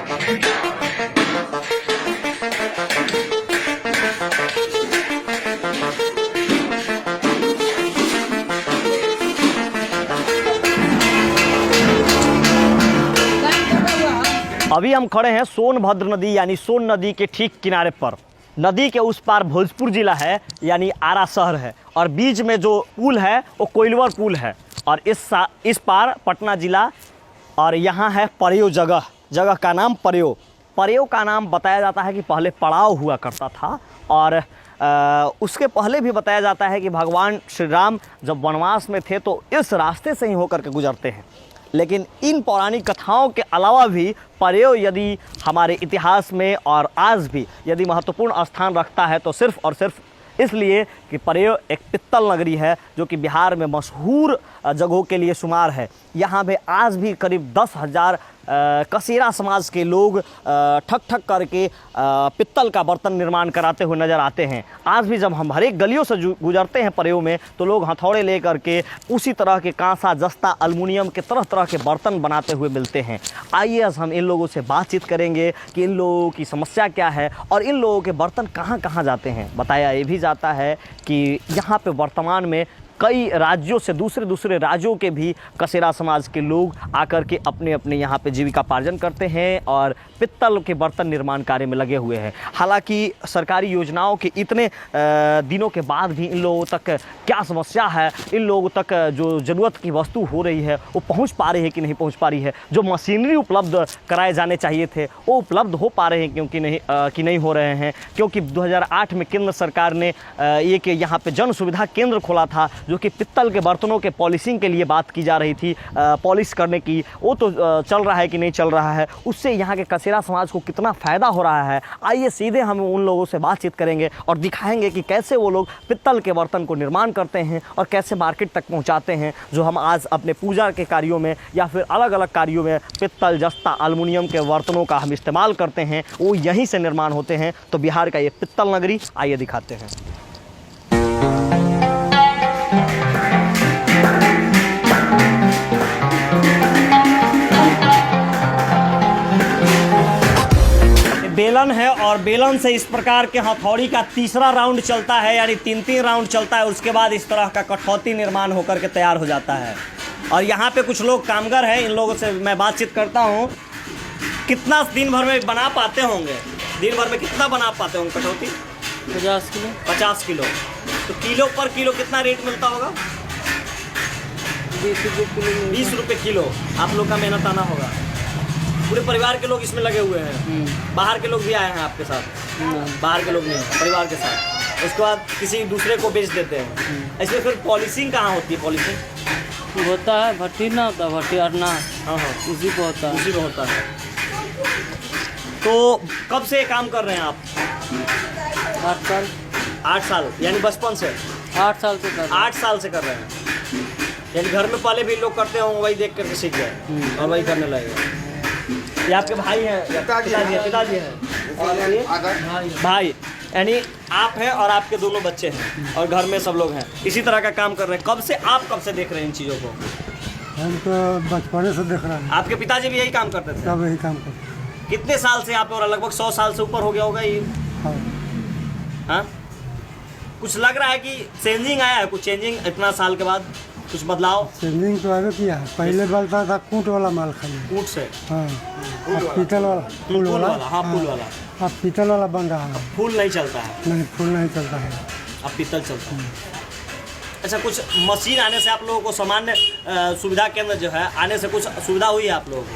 अभी हम खड़े हैं सोनभद्र नदी यानी सोन नदी के ठीक किनारे पर। नदी के उस पार भोजपुर जिला है यानी आरा शहर है और बीच में जो पुल है वो कोइलवर पुल है और इस पार पटना जिला और यहाँ है परेव जगह का नाम परेव का नाम बताया जाता है कि पहले पड़ाव हुआ करता था और उसके पहले भी बताया जाता है कि भगवान श्री राम जब वनवास में थे तो इस रास्ते से ही होकर के गुजरते हैं। लेकिन इन पौराणिक कथाओं के अलावा भी परेव यदि हमारे इतिहास में और आज भी यदि महत्वपूर्ण स्थान रखता है तो सिर्फ़ और सिर्फ इसलिए कि परेव एक पित्तल नगरी है जो कि बिहार में मशहूर जगहों के लिए शुमार है। यहाँ पे आज भी करीब 10,000 कसेरा समाज के लोग ठक ठक करके पित्तल का बर्तन निर्माण कराते हुए नज़र आते हैं। आज भी जब हम हर एक गलियों से गुजरते हैं परेव में तो लोग हथौड़े ले करके उसी तरह के कांसा जस्ता अलमुनियम के तरह तरह के बर्तन बनाते हुए मिलते हैं। आइए आज हम इन लोगों से बातचीत करेंगे कि इन लोगों की समस्या क्या है और इन लोगों के बर्तन कहाँ कहाँ जाते हैं। बताया ये भी जाता है कि यहाँ पे वर्तमान में कई राज्यों से दूसरे राज्यों के भी कसेरा समाज के लोग आकर के अपने अपने यहाँ पे जीविकापार्जन करते हैं और पित्तल के बर्तन निर्माण कार्य में लगे हुए हैं। हालांकि सरकारी योजनाओं के इतने दिनों के बाद भी इन लोगों तक क्या समस्या है, इन लोगों तक जो ज़रूरत की वस्तु हो रही है वो पहुँच पा रही है कि नहीं पहुँच पा रही है, जो मशीनरी उपलब्ध कराए जाने चाहिए थे वो उपलब्ध हो पा रहे हैं क्योंकि नहीं हो रहे हैं। क्योंकि 2008 में केंद्र सरकार ने एक यहाँ पे जन सुविधा केंद्र खोला था जो कि पित्तल के बर्तनों के पॉलिशिंग के लिए बात की जा रही थी, पॉलिश करने की, वो तो चल रहा है कि नहीं चल रहा है, उससे यहाँ के कसेरा समाज को कितना फ़ायदा हो रहा है। आइए सीधे हम उन लोगों से बातचीत करेंगे और दिखाएंगे कि कैसे वो लोग पित्तल के बर्तन को निर्माण करते हैं और कैसे मार्केट तक पहुँचाते हैं, जो हम आज अपने पूजा के कार्यों में या फिर अलग अलग कार्यों में पित्तल जस्ता अलमुनियम के बर्तनों का हम इस्तेमाल करते हैं वो यहीं से निर्माण होते हैं। तो बिहार का ये पित्तल नगरी आइए दिखाते हैं। बेलन है और बेलन से इस प्रकार के हथौड़ी का तीसरा राउंड चलता है यानी 3-3 राउंड चलता है। उसके बाद इस तरह का कठौती निर्माण होकर के तैयार हो जाता है। और यहाँ पे कुछ लोग कामगार हैं, इन लोगों से मैं बातचीत करता हूँ। कितना दिन भर में बना पाते होंगे? दिन भर में कितना बना पाते होंगे कठौती? 50 किलो। 50 किलो। तो किलो पर किलो कितना रेट मिलता होगा? 20 रुपये किलो। आप लोग का मेहनत आना होगा। पूरे परिवार के लोग इसमें लगे हुए हैं। बाहर के लोग भी आए हैं आपके साथ? बाहर के लोग नहीं हैं, परिवार के साथ। उसके बाद किसी दूसरे को बेच देते हैं। इसमें फिर पॉलिशिंग कहाँ होती है? पॉलिशिंग होता है भट्टी ना होता, भट्टी अरना। हाँ, उसी पे होता है। उसी में होता है। तो कब से काम कर रहे हैं आप? 8 साल। 8 साल यानी बचपन से? 8 साल से कर 8 साल से कर रहे हैं यानी घर में पहले भी लोग करते होंगे, वही देख करके सीख गए और वही करने लगे। ये आपके भाई हैं? पिताजी हैं। भाई यानी आप हैं और आपके दोनों बच्चे हैं और घर में सब लोग हैं, इसी तरह का काम कर रहे हैं। कब से देख रहे हैं इन चीज़ों को? हम तो बचपन से देख रहे हैं। आपके पिताजी भी यही काम करते थे? सब यही काम करते। कितने साल से आप? और लगभग 100 साल से ऊपर हो गया होगा ये। हाँ, कुछ लग रहा है कि चेंजिंग आया है? कुछ चेंजिंग इतना साल के बाद कुछ बदलाव? चेंजिंग तो आगे किया है। पहले बनता था कूट वाला माल खाली, कूट से। हाँ, अब पीतल वाला, फूल वाला। हाँ, फूल वाला। अब पीतल वाला बन रहा है। फूल नहीं चलता है? नहीं, फूल नहीं चलता है, अब पीतल चलता है। अच्छा, कुछ मशीन आने से आप लोगों को सामान्य सुविधा केंद्र जो है आने से कुछ सुविधा हुई है आप लोगों को?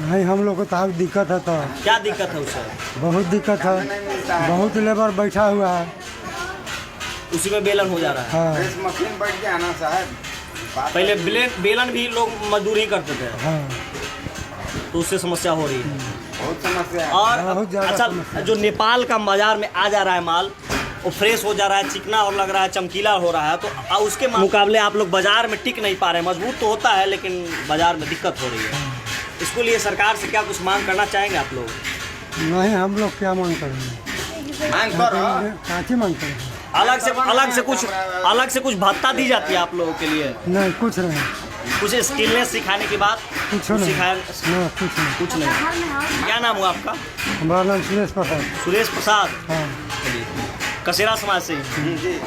नहीं, हम लोग को तो दिक्कत है। तो क्या दिक्कत है उससे? बहुत दिक्कत है, बहुत लेबर बैठा हुआ है, उसी में बेलन हो जा रहा है। हाँ। मशीन बैठ गया ना साहब। पहले बेलन भी लोग मजदूरी करते थे, हाँ। तो उससे समस्या हो रही है। बहुत समस्या है। और अच्छा, जो नेपाल का बाजार में आ जा रहा है माल, वो फ्रेश हो जा रहा है, चिकना और लग रहा है, चमकीला हो रहा है, तो उसके मुकाबले आप लोग बाजार में टिक नहीं पा रहे हैं। मजबूत तो होता है लेकिन बाजार में दिक्कत हो रही है। इसको लिए सरकार से क्या कुछ मांग करना चाहेंगे आप लोग? नहीं, हम लोग क्या मांग करेंगे? मांग करो। काची मांग करेंगे? अलग से कुछ भत्ता दी जाती है आप लोगों के लिए? नहीं, कुछ नहीं। कुछ स्किलनेस सिखाने की बात कुछ नहीं। सिखाया ना कुछ नहीं। कुछ नहीं। क्या नाम हुआ आपका? हमारा नाम सुरेश प्रसाद। सुरेश प्रसाद। हाँ। कसेरा समाज से ही। जी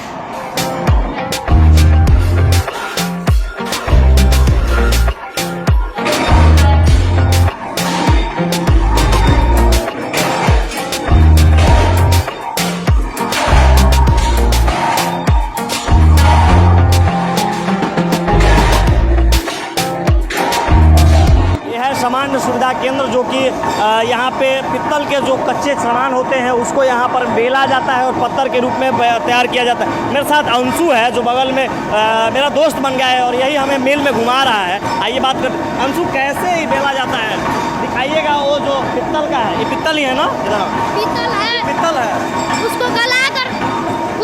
सामान्य सुविधा केंद्र, जो कि यहाँ पे पित्तल के जो कच्चे सामान होते हैं उसको यहाँ पर बेला जाता है और पत्थर के रूप में तैयार किया जाता है। मेरे साथ अंशु है जो बगल में मेरा दोस्त बन गया है और यही हमें मिल में घुमा रहा है। आइए बात कर। अंशु, कैसे ही बेला जाता है दिखाइएगा। वो जो पित्तल का है, ये पित्तल ही है ना? पीतल है, पित्तल है।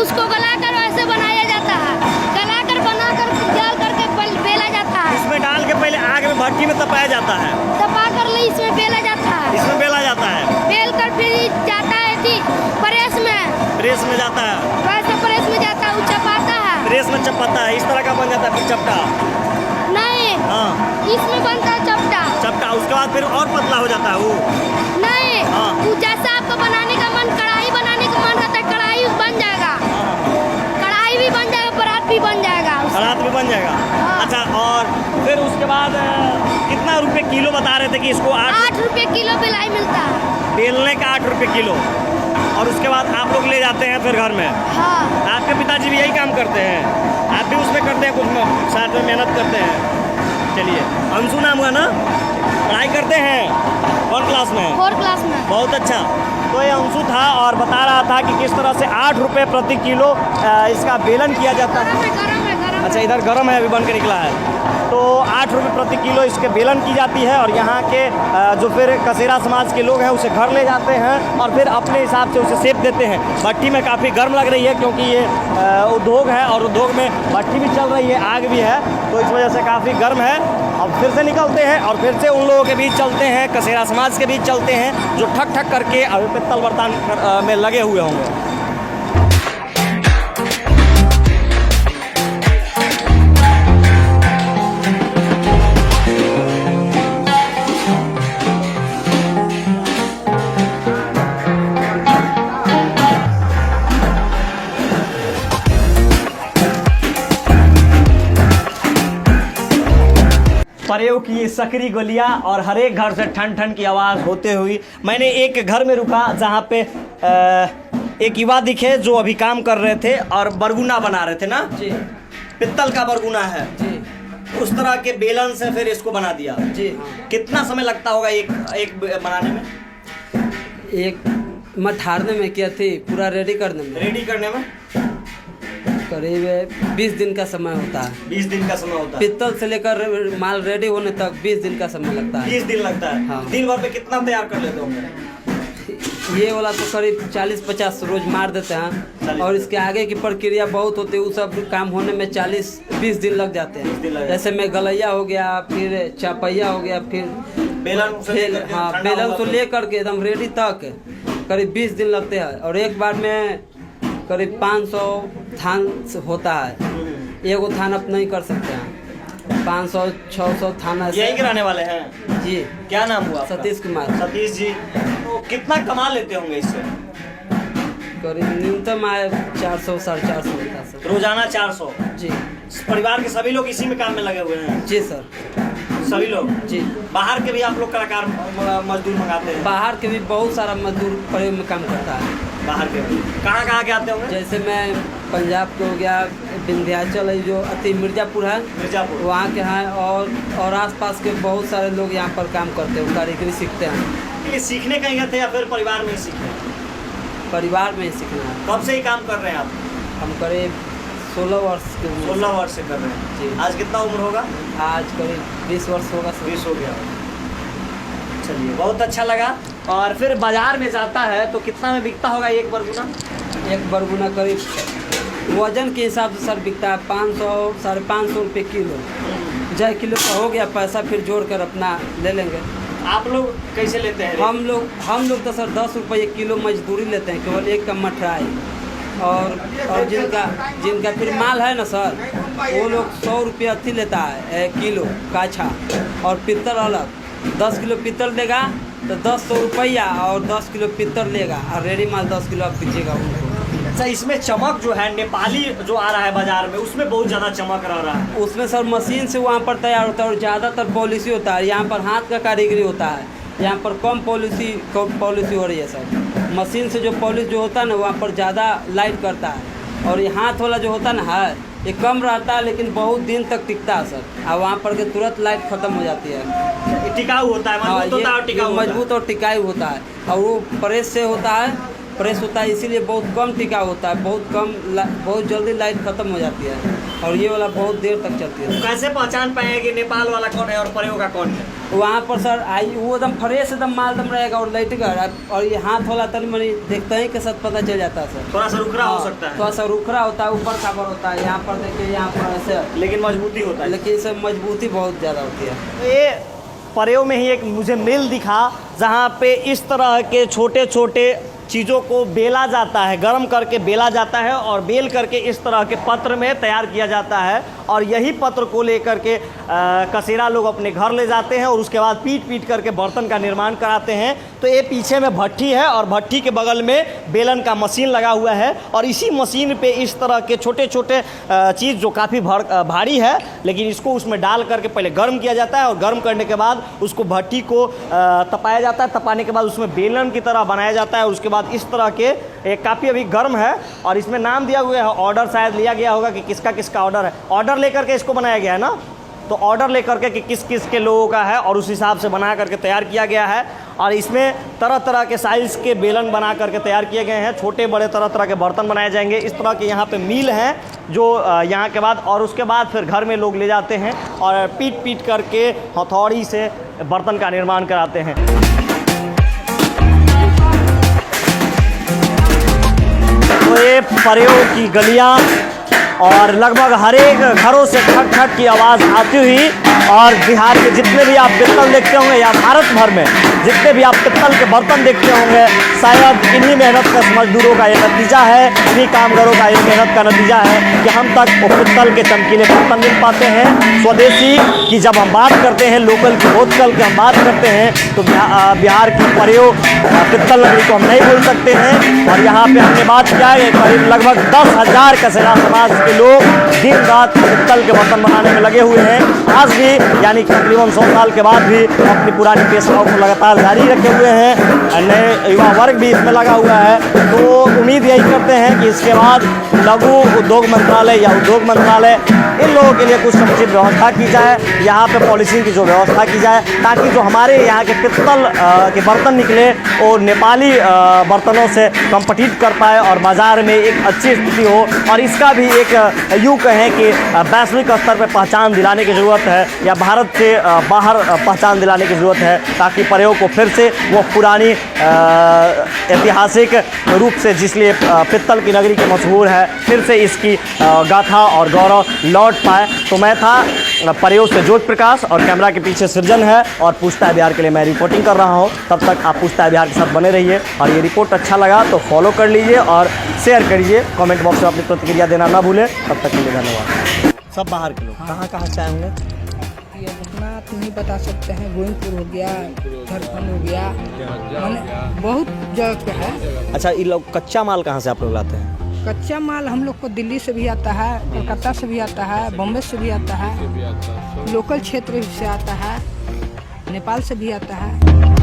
उसको गलाकर वैसे बनाया जाता है। गलाकर बनाकर जल करके बेला जाता है। इसमें डाल के पहले आग में भट्टी में तपाया जाता है। तपाकर इसमें बेला जाता है। इसमें बेला जाता है। बेल कर फिर जाता है प्रेस में। प्रेस में जाता है। वैसे प्रेस में जाता है, वो चपाता है। प्रेस में चपाता है, इस तरह का बन जाता है फिर चपटा। नहीं, हाँ, इसमें बनता है चपटा। चपटा उसके बाद फिर और पतला हो जाता है वो। नहीं, हाँ। वो जैसा आपको बनाने का मन, कढ़ाई बनाने का मन रहता है, कढ़ाई बन जाएगा। कढ़ाई भी बन जाएगा, परात भी बन जाएगा। परात भी बन जाएगा। हाँ। अच्छा, और फिर उसके बाद कितना रुपए किलो बता रहे थे कि इसको 8 रुपये किलो बेलाई मिलता है। बेलने का 8 रुपए किलो। और उसके बाद आप लोग ले जाते हैं फिर घर में। हाँ, आपके पिताजी भी यही काम करते हैं? आप भी उसमें करते हैं, कुछ साथ में मेहनत करते हैं? चलिए, अंशु नाम हुआ ना? पढ़ाई करते हैं कौन क्लास में? 4 क्लास में। बहुत अच्छा। तो ये अंशु था और बता रहा था कि किस तरह से 8 रुपये प्रति किलो इसका बेलन किया जाता है। गरम है। अच्छा, इधर गर्म है, अभी बन के निकला है। तो 8 रुपये प्रति किलो इसके बेलन की जाती है और यहाँ के जो फिर कसेरा समाज के लोग हैं उसे घर ले जाते हैं और फिर अपने हिसाब से उसे सेक देते हैं। भट्टी में काफ़ी गर्म लग रही है क्योंकि ये उद्योग है और उद्योग में भट्टी भी चल रही है, आग भी है, तो इस वजह से काफ़ी गर्म है। अब फिर से निकलते हैं और फिर से उन लोगों के बीच चलते हैं, कसेरा समाज के बीच चलते हैं जो ठक ठक करके अभी पित्तल बर्तन में लगे हुए होंगे। प्रयोग की सकरी गोलियां और हर एक घर से ठन ठन की आवाज़ होते हुई मैंने एक घर में रुका जहां पे एक युवा दिखे जो अभी काम कर रहे थे और बरगुना बना रहे थे ना जी पित्तल का बरगुना है जी उस तरह के बेलन से फिर इसको बना दिया जी। कितना समय लगता होगा एक बनाने में? एक मठारने में किया थी, पूरा रेडी करने में रेडी करने में करीब 20 दिन का समय होता है। 20 दिन का समय होता है। पित्तल से लेकर माल रेडी होने तक 20 दिन का समय लगता है। 20 दिन लगता है। हाँ। दिन भर में कितना तैयार कर लेते होंगे? ये वाला तो करीब 40-50 रोज मार देते हैं और इसके आगे की प्रक्रिया बहुत होती है। वो सब काम होने में 40-20 दिन लग जाते 20 दिन लग हैं। जैसे में गलैया हो गया, फिर चापैया हो गया, फिर बेलन से फिर लेकर के हाँ ठंडा बेलन होगा से फिर। लेकर के एकदम रेडी तक करीब 20 दिन लगते हैं। और एक बार में करीब 500 थान होता है। एगो थान आप नहीं कर सकते हैं, 500-600 थाना से। यहीं के रहने वाले हैं? जी। क्या नाम हुआ आपका? सतीश कुमार। सतीश जी, तो कितना कमा लेते होंगे इससे? करीब न्यूनतम आए 400-450 होता है सर। रोजाना 400? जी परिवार के सभी लोग इसी में काम में लगे हुए हैं? जी सर। सभी लोग? जी। बाहर के भी आप लोग कलाकार मजदूर मंगाते हैं? बाहर के भी बहुत सारा मजदूर प्रयोग में काम करता है। बाहर के भी कहाँ के आते होंगे? जैसे मैं पंजाब के हो गया, विंध्याचल है जो अति मिर्ज़ापुर है, मिर्जापुर, वहाँ के हैं और आसपास के बहुत सारे लोग यहाँ पर काम करते हैं, कारीगरी सीखते हैं। ये सीखने कहीं गए थे या फिर परिवार में ही सीखे? परिवार में ही सीखना है। कब से ही काम कर रहे हैं आप? हम करीब 16 वर्ष के उम्र 16 वर्ष से कर रहे हैं। जी। आज कितना उम्र होगा? आज करीब 20 वर्ष होगा सर। 20 हो गया। चलिए, बहुत अच्छा लगा। और फिर बाजार में जाता है तो कितना में बिकता होगा एक बरगुना? एक बरगुना करीब वजन के हिसाब से सर बिकता है 500-550 रुपये किलो। जय किलो का हो गया पैसा, फिर जोड़ कर अपना ले लेंगे। आप लोग कैसे लेते हैं? हम लोग तो सर 10 रुपये किलो मजदूरी लेते हैं, केवल एक का मठराई। और जिनका फिर माल है ना सर, वो लोग 100 रुपये अथी लेता है किलो काछा, और पित्तल अलग 10 किलो पित्तल देगा तो 100 रुपया, और 10 किलो पित्तल लेगा, और रेडी माल 10 किलो आप पीछेगा उनको। अच्छा, इसमें चमक जो है नेपाली जो आ रहा है बाजार में, उसमें बहुत ज़्यादा चमक रहा है। उसमें सर मशीन से वहाँ पर तैयार होता है, और ज़्यादातर पॉलिसी होता है, यहाँ पर हाथ का कारीगरी होता है, यहाँ पर कम पॉलिसी हो रही है सर। मशीन से जो पॉलिश जो होता है ना, वहाँ पर ज़्यादा लाइट करता है, और ये हाथ वाला जो होता है ना ये कम रहता है, लेकिन बहुत दिन तक टिकता है सर। और वहाँ पर के तुरंत लाइट खत्म हो जाती है। टिकाऊ होता है, मजबूत होता है और टिकाऊ होता है। मजबूत और टिकाऊ होता है, और वो प्रेस से होता है, प्रेस होता है, इसीलिए बहुत कम टिकाऊ होता है, बहुत जल्दी लाइट खत्म हो जाती है, और ये वाला बहुत देर तक चलती है। कैसे पहचान पाएंगे कि नेपाल वाला कौन है और प्रयोग का कौन है? वहाँ पर सर वो एकदम फ्रेश एकदम माल दम रहेगा, और लाइट का, और ये हाथ वाला तनी मनी देखते ही के साथ पता चल जाता है सर। थोड़ा सा रुखरा हो सकता है, थोड़ा सा रुखरा होता है, ऊपर खाबर होता है, यहाँ पर देखिए, यहाँ पर ऐसे, लेकिन मजबूती होता है। लेकिन इससे मजबूती बहुत ज़्यादा होती है। ये प्रयोग में ही एक मुझे मिल दिखा जहाँ पे इस तरह के छोटे छोटे चीज़ों को बेला जाता है, गर्म करके बेला जाता है, और बेल करके इस तरह के पत्र में तैयार किया जाता है, और यही पत्र को लेकर के कसेरा लोग अपने घर ले जाते हैं, और उसके बाद पीट करके बर्तन का निर्माण कराते हैं। तो ये पीछे में भट्ठी है, और भट्ठी के बगल में बेलन का मशीन लगा हुआ है, और इसी मशीन पे इस तरह के छोटे छोटे चीज़ जो काफ़ी भारी है, लेकिन इसको उसमें डाल करके पहले गर्म किया जाता है, और गर्म करने के बाद उसको भट्ठी को तपाया जाता है, तपाने के बाद उसमें बेलन की तरह बनाया जाता है, और उसके बाद इस तरह के एक काफ़ी अभी गर्म है, और इसमें नाम दिया हुआ है, ऑर्डर शायद लिया गया होगा कि किसका किसका ऑर्डर है। ऑर्डर लेकर के इसको बनाया गया है ना, तो ऑर्डर लेकर के कि किस किस के लोगों का है, और उस हिसाब से बना करके तैयार किया गया है। और इसमें तरह तरह के साइज़ के बेलन बना करके तैयार किए गए हैं, छोटे बड़े तरह तरह के बर्तन बनाए जाएंगे। इस तरह के यहाँ पे मील हैं जो यहाँ के बाद, और उसके बाद फिर घर में लोग ले जाते हैं, और पीट करके हथौड़ी से बर्तन का निर्माण कराते हैं। तो ये प्रयोग की गलियाँ, और लगभग हर एक घरों से खट खट की आवाज़ आती हुई, और बिहार के जितने भी आप पित्तल देखते होंगे, या भारत भर में जितने भी आप पित्तल के बर्तन देखते होंगे, शायद इन्हीं मेहनत का मजदूरों का ये नतीजा है, इन्हीं कामगारों का ये मेहनत का नतीजा है कि हम तक वो पित्तल के चमकीले बर्तन मिल पाते हैं। स्वदेशी की जब हम बात करते हैं, लोकल की होटल की हम बात करते हैं, तो बिहार की प्रयोग पित्तल लकड़ी को हम नहीं भूल सकते हैं। और यहाँ पे हमने बात किया है, करीब लगभग 10,000 कसेरा समाज के लोग दिन रात पित्तल के बर्तन बनाने में लगे हुए हैं। आज भी, यानी तकरीबन 100 साल के बाद भी अपनी पुरानी पेशवाओं को लगातार जारी रखे हुए हैं। नए युवा वर्ग भी इसमें लगा हुआ है। तो उम्मीद यही करते हैं कि इसके बाद लघु उद्योग मंत्रालय या उद्योग मंत्रालय इन लोगों के लिए कुछ समुचित व्यवस्था की जाए, यहाँ पे पॉलिसिंग की जो व्यवस्था की जाए, ताकि जो हमारे यहाँ के पित्तल के बर्तन निकले और नेपाली बर्तनों से कम्पीट कर पाए, और बाज़ार में एक अच्छी स्थिति हो। और इसका भी एक यूँ कहें कि वैश्विक स्तर पर पहचान दिलाने की ज़रूरत है, या भारत से बाहर पहचान दिलाने की ज़रूरत है, ताकि प्रयोग को फिर से वो पुरानी ऐतिहासिक रूप से जिसलिए पित्तल की नगरी के मशहूर है, फिर से इसकी गाथा और गौरव लौट पाए। तो मैं था प्रयोग से ज्योति प्रकाश, और कैमरा के पीछे सृजन है, और पूछता है बिहार के लिए मैं रिपोर्टिंग कर रहा हूँ। तब तक आप पूछता है बिहार के साथ बने रहिए, और ये रिपोर्ट अच्छा लगा तो फॉलो कर लीजिए और शेयर करिए, कमेंट बॉक्स में अपनी प्रतिक्रिया देना ना भूलें। तब तक के लिए धन्यवाद। सब बाहर के लोग कहाँ कहाँ से आएंगे? ये जितना नहीं बता सकते हैं, गोविंदपुर हो गया, झारखंड हो गया, माने बहुत जगह पे है। अच्छा, ये लोग कच्चा माल कहाँ से आप लोग लाते हैं? कच्चा माल हम लोग को दिल्ली से भी आता है, कोलकाता से भी आता है, बॉम्बे से भी आता है, लोकल क्षेत्र से आता है, नेपाल से भी आता है।